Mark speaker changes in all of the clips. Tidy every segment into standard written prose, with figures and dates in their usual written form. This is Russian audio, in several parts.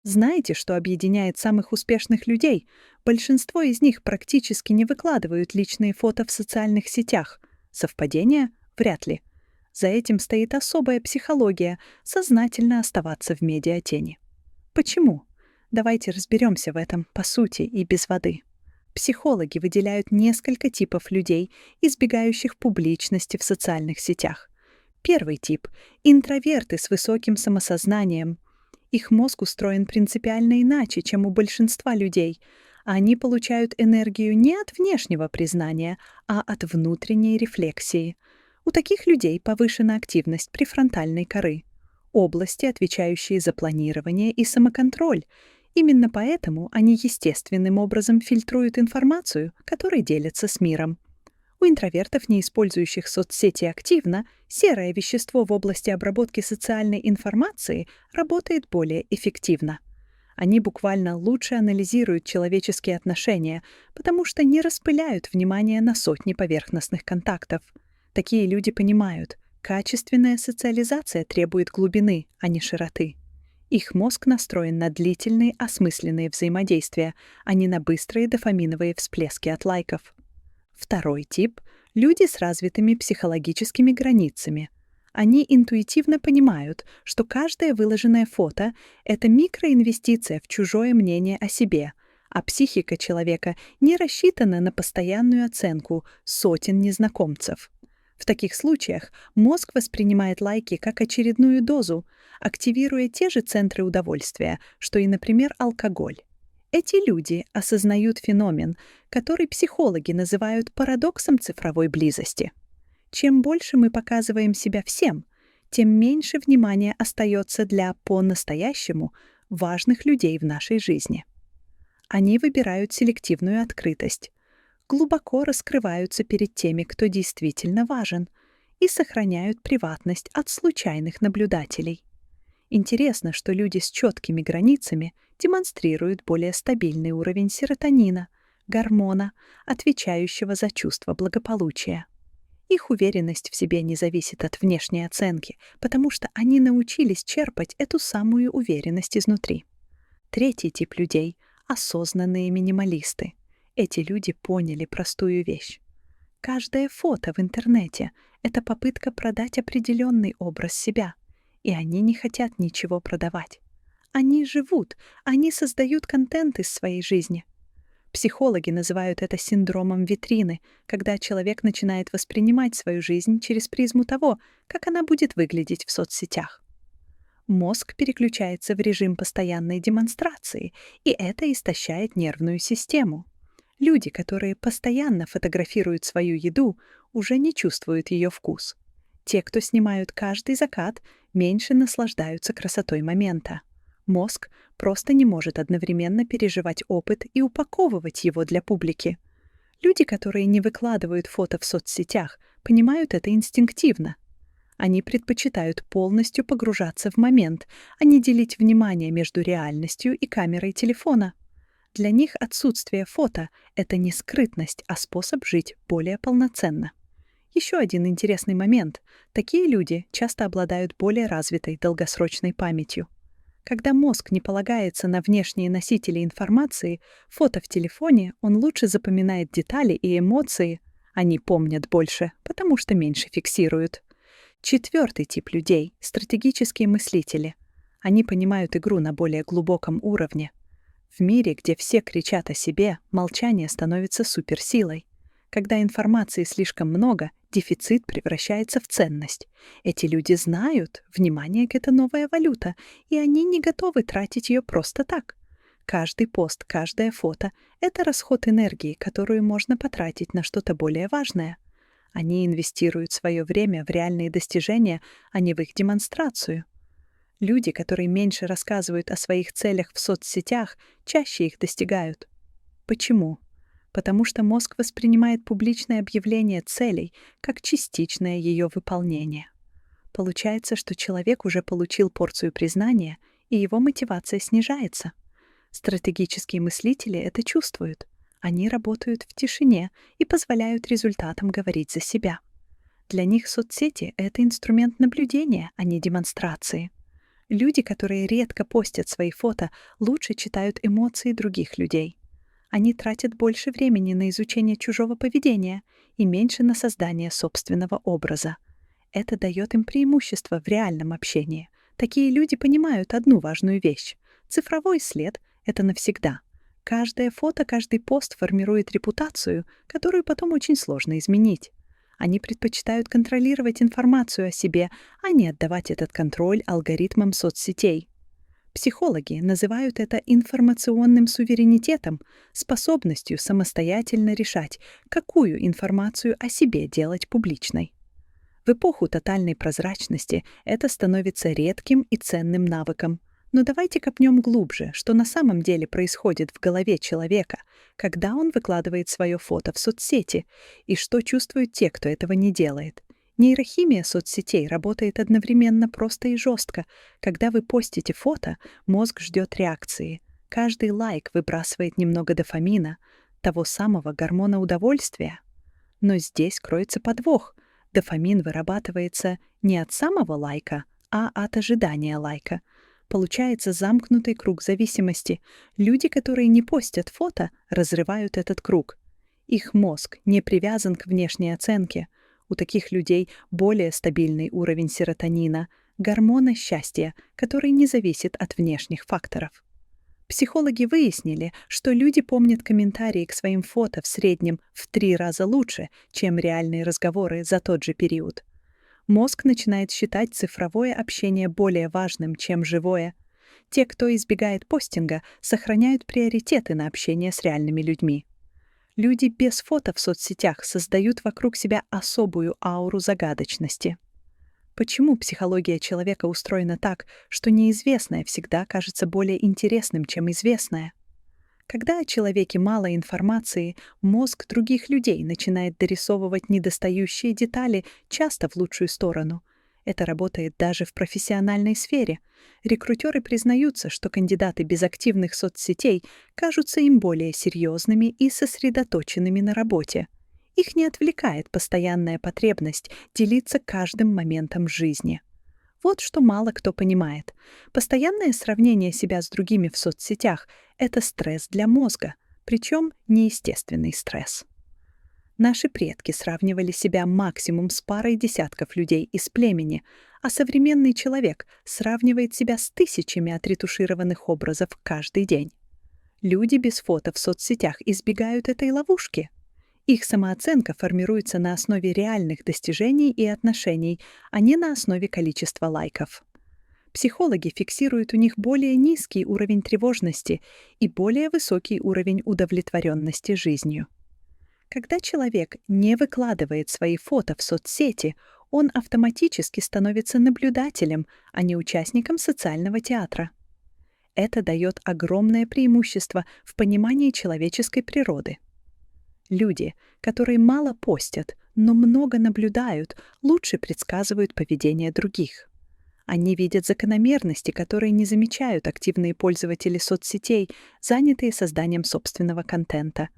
Speaker 1: Знаете, что объединяет самых успешных людей? Большинство из них практически не выкладывают личные фото в социальных сетях. Совпадение? Вряд ли. За этим стоит особая психология — сознательно оставаться в медиатени. Почему? Давайте разберемся в этом по сути и без воды. Психологи выделяют несколько типов людей, избегающих публичности в социальных сетях. Первый тип — интроверты с высоким самосознанием. Их мозг устроен принципиально иначе, чем у большинства людей. Они получают энергию не от внешнего признания, а от внутренней рефлексии. У таких людей повышена активность префронтальной коры, области, отвечающие за планирование и самоконтроль. Именно поэтому они естественным образом фильтруют информацию, которой делятся с миром. У интровертов, не использующих соцсети активно, серое вещество в области обработки социальной информации работает более эффективно. Они буквально лучше анализируют человеческие отношения, потому что не распыляют внимание на сотни поверхностных контактов. Такие люди понимают, качественная социализация требует глубины, а не широты. Их мозг настроен на длительные, осмысленные взаимодействия, а не на быстрые дофаминовые всплески от лайков. Второй тип — люди с развитыми психологическими границами. Они интуитивно понимают, что каждое выложенное фото — это микроинвестиция в чужое мнение о себе, а психика человека не рассчитана на постоянную оценку сотен незнакомцев. В таких случаях мозг воспринимает лайки как очередную дозу, активируя те же центры удовольствия, что и, например, алкоголь. Эти люди осознают феномен, который психологи называют парадоксом цифровой близости. Чем больше мы показываем себя всем, тем меньше внимания остается для по-настоящему важных людей в нашей жизни. Они выбирают селективную открытость, глубоко раскрываются перед теми, кто действительно важен, и сохраняют приватность от случайных наблюдателей. Интересно, что люди с четкими границами демонстрируют более стабильный уровень серотонина, гормона, отвечающего за чувство благополучия. Их уверенность в себе не зависит от внешней оценки, потому что они научились черпать эту самую уверенность изнутри. Третий тип людей — осознанные минималисты. Эти люди поняли простую вещь. Каждое фото в интернете — это попытка продать определенный образ себя, и они не хотят ничего продавать. Они живут, они создают контент из своей жизни. Психологи называют это синдромом витрины, когда человек начинает воспринимать свою жизнь через призму того, как она будет выглядеть в соцсетях. Мозг переключается в режим постоянной демонстрации, и это истощает нервную систему. Люди, которые постоянно фотографируют свою еду, уже не чувствуют ее вкус. Те, кто снимают каждый закат, меньше наслаждаются красотой момента. Мозг просто не может одновременно переживать опыт и упаковывать его для публики. Люди, которые не выкладывают фото в соцсетях, понимают это инстинктивно. Они предпочитают полностью погружаться в момент, а не делить внимание между реальностью и камерой телефона. Для них отсутствие фото — это не скрытность, а способ жить более полноценно. Еще один интересный момент. Такие люди часто обладают более развитой долгосрочной памятью. Когда мозг не полагается на внешние носители информации, фото в телефоне, он лучше запоминает детали и эмоции. Они помнят больше, потому что меньше фиксируют. Четвертый тип людей — стратегические мыслители. Они понимают игру на более глубоком уровне. В мире, где все кричат о себе, молчание становится суперсилой. Когда информации слишком много, дефицит превращается в ценность. Эти люди знают, внимание — это новая валюта, и они не готовы тратить ее просто так. Каждый пост, каждое фото — это расход энергии, которую можно потратить на что-то более важное. Они инвестируют свое время в реальные достижения, а не в их демонстрацию. Люди, которые меньше рассказывают о своих целях в соцсетях, чаще их достигают. Почему? Потому что мозг воспринимает публичное объявление целей как частичное ее выполнение. Получается, что человек уже получил порцию признания, и его мотивация снижается. Стратегические мыслители это чувствуют. Они работают в тишине и позволяют результатам говорить за себя. Для них соцсети — это инструмент наблюдения, а не демонстрации. Люди, которые редко постят свои фото, лучше читают эмоции других людей. Они тратят больше времени на изучение чужого поведения и меньше на создание собственного образа. Это дает им преимущество в реальном общении. Такие люди понимают одну важную вещь. Цифровой след — это навсегда. Каждое фото, каждый пост формирует репутацию, которую потом очень сложно изменить. Они предпочитают контролировать информацию о себе, а не отдавать этот контроль алгоритмам соцсетей. Психологи называют это информационным суверенитетом, способностью самостоятельно решать, какую информацию о себе делать публичной. В эпоху тотальной прозрачности это становится редким и ценным навыком. Но давайте копнем глубже, что на самом деле происходит в голове человека, когда он выкладывает свое фото в соцсети, и что чувствуют те, кто этого не делает. Нейрохимия соцсетей работает одновременно просто и жестко. Когда вы постите фото, мозг ждет реакции. Каждый лайк выбрасывает немного дофамина, того самого гормона удовольствия. Но здесь кроется подвох. Дофамин вырабатывается не от самого лайка, а от ожидания лайка. Получается замкнутый круг зависимости. Люди, которые не постят фото, разрывают этот круг. Их мозг не привязан к внешней оценке. У таких людей более стабильный уровень серотонина, гормона счастья, который не зависит от внешних факторов. Психологи выяснили, что люди помнят комментарии к своим фото в среднем в 3 раза лучше, чем реальные разговоры за тот же период. Мозг начинает считать цифровое общение более важным, чем живое. Те, кто избегает постинга, сохраняют приоритеты на общение с реальными людьми. Люди без фото в соцсетях создают вокруг себя особую ауру загадочности. Почему психология человека устроена так, что неизвестное всегда кажется более интересным, чем известное? Когда о человеке мало информации, мозг других людей начинает дорисовывать недостающие детали, часто в лучшую сторону. Это работает даже в профессиональной сфере. Рекрутеры признаются, что кандидаты без активных соцсетей кажутся им более серьезными и сосредоточенными на работе. Их не отвлекает постоянная потребность делиться каждым моментом жизни. Вот что мало кто понимает. Постоянное сравнение себя с другими в соцсетях — это стресс для мозга, причем неестественный стресс. Наши предки сравнивали себя максимум с парой десятков людей из племени, а современный человек сравнивает себя с тысячами отретушированных образов каждый день. Люди без фото в соцсетях избегают этой ловушки. Их самооценка формируется на основе реальных достижений и отношений, а не на основе количества лайков. Психологи фиксируют у них более низкий уровень тревожности и более высокий уровень удовлетворенности жизнью. Когда человек не выкладывает свои фото в соцсети, он автоматически становится наблюдателем, а не участником социального театра. Это дает огромное преимущество в понимании человеческой природы. Люди, которые мало постят, но много наблюдают, лучше предсказывают поведение других. Они видят закономерности, которые не замечают активные пользователи соцсетей, занятые созданием собственного контента.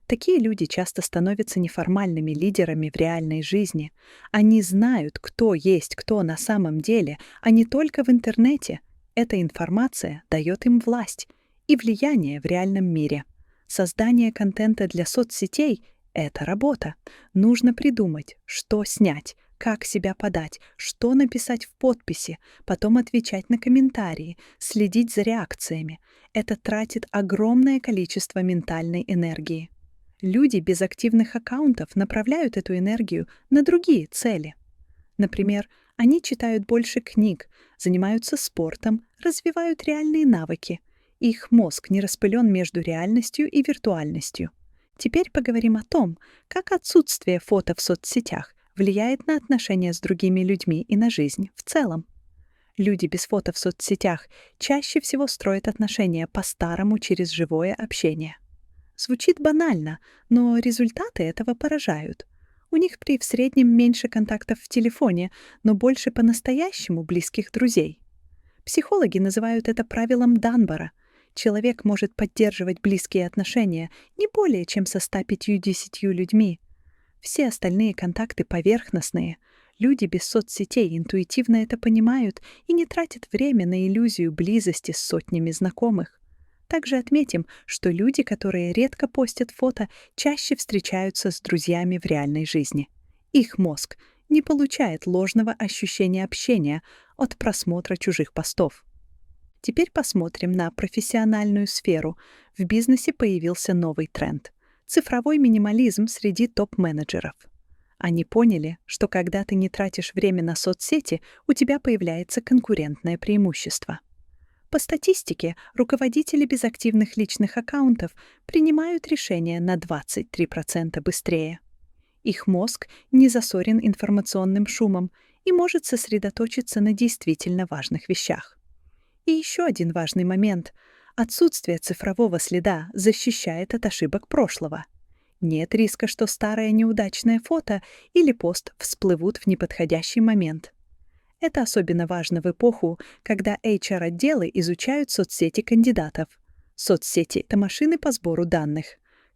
Speaker 1: Такие люди часто становятся неформальными лидерами в реальной жизни. Они знают, кто есть кто на самом деле, а не только в интернете. Эта информация дает им власть и влияние в реальном мире. Создание контента для соцсетей — это работа. Нужно придумать, что снять, как себя подать, что написать в подписи, потом отвечать на комментарии, следить за реакциями. Это тратит огромное количество ментальной энергии. Люди без активных аккаунтов направляют эту энергию на другие цели. Например, они читают больше книг, занимаются спортом, развивают реальные навыки. Их мозг не распылен между реальностью и виртуальностью. Теперь поговорим о том, как отсутствие фото в соцсетях влияет на отношения с другими людьми и на жизнь в целом. Люди без фото в соцсетях чаще всего строят отношения по-старому через живое общение. Звучит банально, но результаты этого поражают. У них в среднем меньше контактов в телефоне, но больше по-настоящему близких друзей. Психологи называют это правилом Данбара. Человек может поддерживать близкие отношения не более чем со 150 людьми. Все остальные контакты поверхностные. Люди без соцсетей интуитивно это понимают и не тратят время на иллюзию близости с сотнями знакомых. Также отметим, что люди, которые редко постят фото, чаще встречаются с друзьями в реальной жизни. Их мозг не получает ложного ощущения общения от просмотра чужих постов. Теперь посмотрим на профессиональную сферу. В бизнесе появился новый тренд — цифровой минимализм среди топ-менеджеров. Они поняли, что когда ты не тратишь время на соцсети, у тебя появляется конкурентное преимущество. По статистике, руководители без активных личных аккаунтов принимают решения на 23% быстрее. Их мозг не засорен информационным шумом и может сосредоточиться на действительно важных вещах. И еще один важный момент — отсутствие цифрового следа защищает от ошибок прошлого. Нет риска, что старое неудачное фото или пост всплывут в неподходящий момент. Это особенно важно в эпоху, когда HR-отделы изучают соцсети кандидатов. Соцсети — это машины по сбору данных.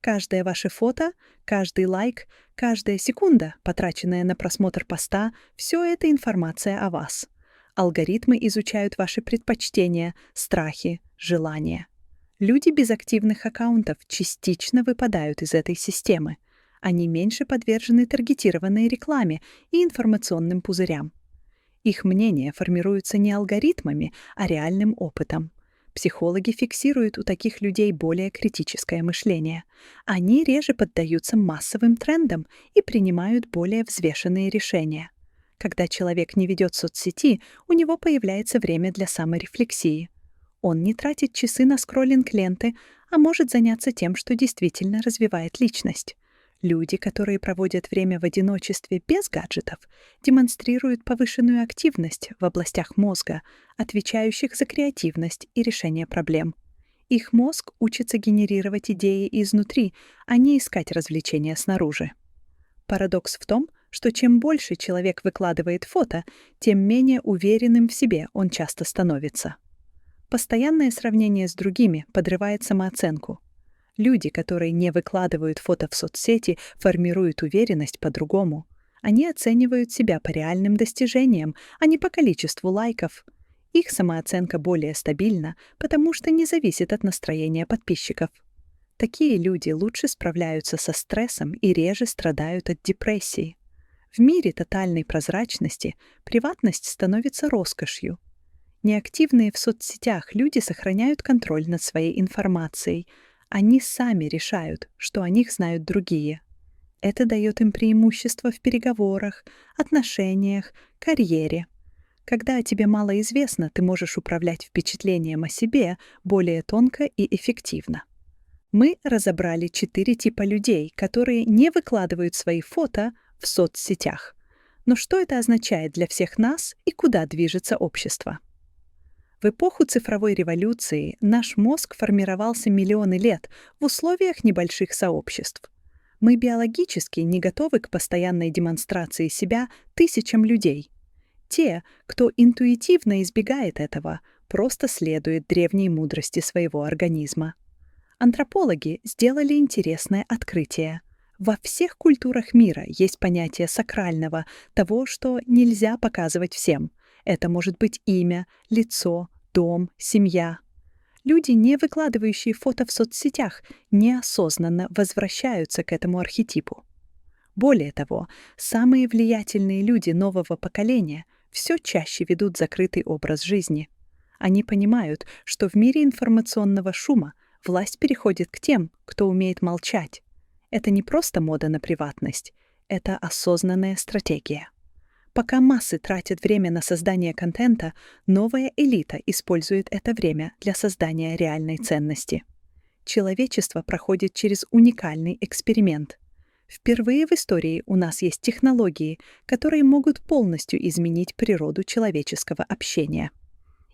Speaker 1: Каждое ваше фото, каждый лайк, каждая секунда, потраченная на просмотр поста — все это информация о вас. Алгоритмы изучают ваши предпочтения, страхи, желания. Люди без активных аккаунтов частично выпадают из этой системы. Они меньше подвержены таргетированной рекламе и информационным пузырям. Их мнение формируется не алгоритмами, а реальным опытом. Психологи фиксируют у таких людей более критическое мышление. Они реже поддаются массовым трендам и принимают более взвешенные решения. Когда человек не ведет соцсети, у него появляется время для саморефлексии. Он не тратит часы на скроллинг ленты, а может заняться тем, что действительно развивает личность. Люди, которые проводят время в одиночестве без гаджетов, демонстрируют повышенную активность в областях мозга, отвечающих за креативность и решение проблем. Их мозг учится генерировать идеи изнутри, а не искать развлечения снаружи. Парадокс в том, что чем больше человек выкладывает фото, тем менее уверенным в себе он часто становится. Постоянное сравнение с другими подрывает самооценку. Люди, которые не выкладывают фото в соцсети, формируют уверенность по-другому. Они оценивают себя по реальным достижениям, а не по количеству лайков. Их самооценка более стабильна, потому что не зависит от настроения подписчиков. Такие люди лучше справляются со стрессом и реже страдают от депрессии. В мире тотальной прозрачности приватность становится роскошью. Неактивные в соцсетях люди сохраняют контроль над своей информацией. Они сами решают, что о них знают другие. Это дает им преимущество в переговорах, отношениях, карьере. Когда о тебе мало известно, ты можешь управлять впечатлением о себе более тонко и эффективно. Мы разобрали 4 типа людей, которые не выкладывают свои фото в соцсетях. Но что это означает для всех нас и куда движется общество? В эпоху цифровой революции наш мозг формировался миллионы лет в условиях небольших сообществ. Мы биологически не готовы к постоянной демонстрации себя тысячам людей. Те, кто интуитивно избегает этого, просто следует древней мудрости своего организма. Антропологи сделали интересное открытие. Во всех культурах мира есть понятие сакрального, того, что нельзя показывать всем. Это может быть имя, лицо, дом, семья. Люди, не выкладывающие фото в соцсетях, неосознанно возвращаются к этому архетипу. Более того, самые влиятельные люди нового поколения все чаще ведут закрытый образ жизни. Они понимают, что в мире информационного шума власть переходит к тем, кто умеет молчать. Это не просто мода на приватность, это осознанная стратегия. Пока массы тратят время на создание контента, новая элита использует это время для создания реальной ценности. Человечество проходит через уникальный эксперимент. Впервые в истории у нас есть технологии, которые могут полностью изменить природу человеческого общения.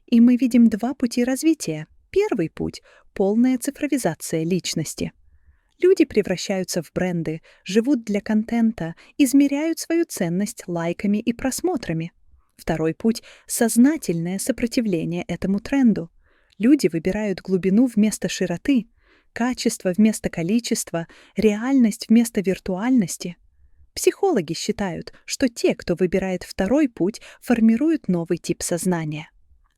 Speaker 1: И мы видим 2 пути развития. Первый путь — полная цифровизация личности. Люди превращаются в бренды, живут для контента, измеряют свою ценность лайками и просмотрами. Второй путь — сознательное сопротивление этому тренду. Люди выбирают глубину вместо широты, качество вместо количества, реальность вместо виртуальности. Психологи считают, что те, кто выбирает второй путь, формируют новый тип сознания.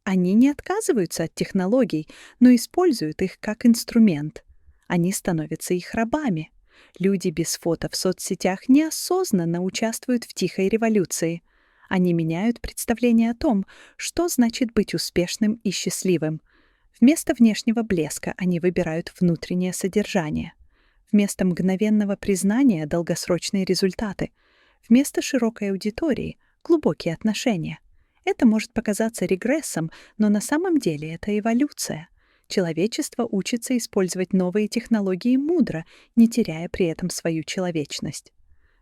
Speaker 1: Они не отказываются от технологий, но используют их как инструмент. Они становятся их рабами. Люди без фото в соцсетях неосознанно участвуют в тихой революции. Они меняют представление о том, что значит быть успешным и счастливым. Вместо внешнего блеска они выбирают внутреннее содержание. Вместо мгновенного признания — долгосрочные результаты. Вместо широкой аудитории — глубокие отношения. Это может показаться регрессом, но на самом деле это эволюция. Человечество учится использовать новые технологии мудро, не теряя при этом свою человечность.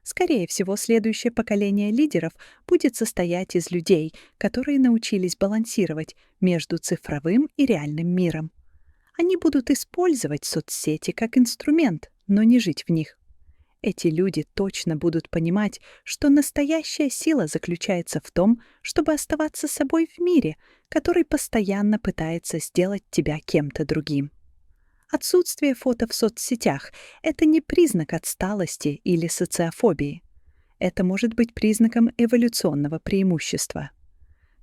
Speaker 1: Скорее всего, следующее поколение лидеров будет состоять из людей, которые научились балансировать между цифровым и реальным миром. Они будут использовать соцсети как инструмент, но не жить в них. Эти люди точно будут понимать, что настоящая сила заключается в том, чтобы оставаться собой в мире, который постоянно пытается сделать тебя кем-то другим. Отсутствие фото в соцсетях — это не признак отсталости или социофобии. Это может быть признаком эволюционного преимущества.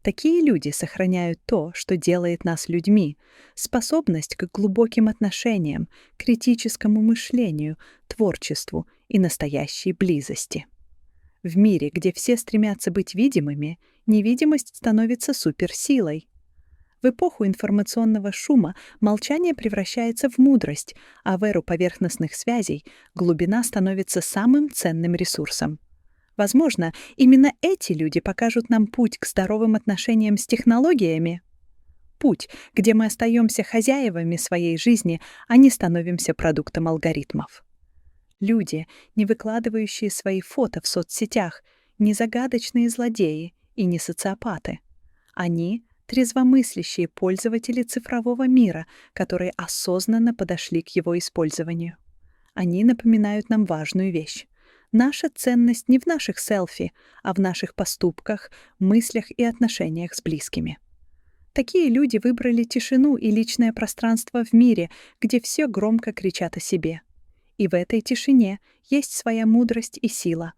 Speaker 1: Такие люди сохраняют то, что делает нас людьми: способность к глубоким отношениям, критическому мышлению, творчеству и настоящей близости. В мире, где все стремятся быть видимыми, невидимость становится суперсилой. В эпоху информационного шума молчание превращается в мудрость, а в эру поверхностных связей глубина становится самым ценным ресурсом. Возможно, именно эти люди покажут нам путь к здоровым отношениям с технологиями. Путь, где мы остаемся хозяевами своей жизни, а не становимся продуктом алгоритмов. Люди, не выкладывающие свои фото в соцсетях, не загадочные злодеи и не социопаты. Они — трезвомыслящие пользователи цифрового мира, которые осознанно подошли к его использованию. Они напоминают нам важную вещь. Наша ценность не в наших селфи, а в наших поступках, мыслях и отношениях с близкими. Такие люди выбрали тишину и личное пространство в мире, где все громко кричат о себе. И в этой тишине есть своя мудрость и сила,